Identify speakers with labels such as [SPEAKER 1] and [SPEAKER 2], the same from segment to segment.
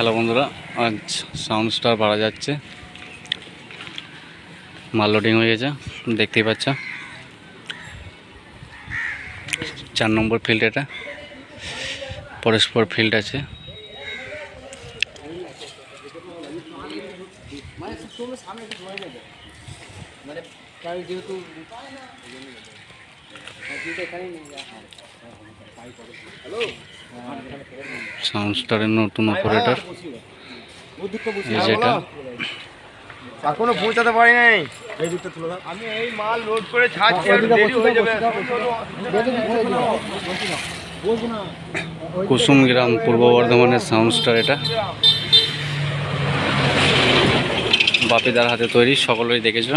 [SPEAKER 1] Hello বন্ধুরা, আজ sound star পাড়া যাচ্ছে, মাল লোডিং হয়ে গেছে, দেখতেই পাচ্ছ। 4 নম্বর ফিল্ড, এটা পরস্পর ফিল্ড আছে। সাউন্ড স্টারের নতুন অপারেটর যেটা
[SPEAKER 2] এখনো পৌঁছাতে পারি নাই। আমি এই মাল লোড করে ছাড়ছি, দেরি হয়ে যাবে।
[SPEAKER 1] কুসুমগ্রাম, পূর্ব বর্ধমানের সাউন্ড স্টার। এটা বাপিদার হাতে তৈরি, সকলেই দেখেছ।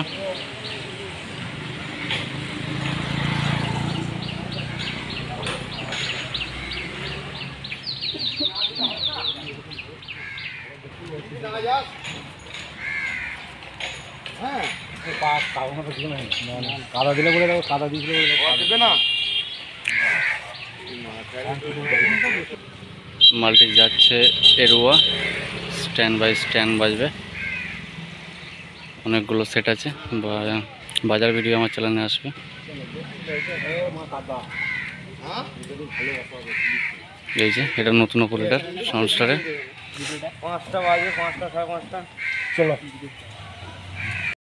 [SPEAKER 2] কাদা দিলে বলে দেবো, কাদা দিলে দেবে না।
[SPEAKER 1] মালটি যাচ্ছে এরুয়া, স্ট্যান্ড বাই স্ট্যান্ড বাজবে। অনেকগুলো সেট আছে, বাজার ভিডিও আমার চ্যানেলে আসবে। এই যে এটা নতুন অপারেটর সাউন্ড স্টারের।
[SPEAKER 2] 5টা বাজে, 5টা 5:30। চলো।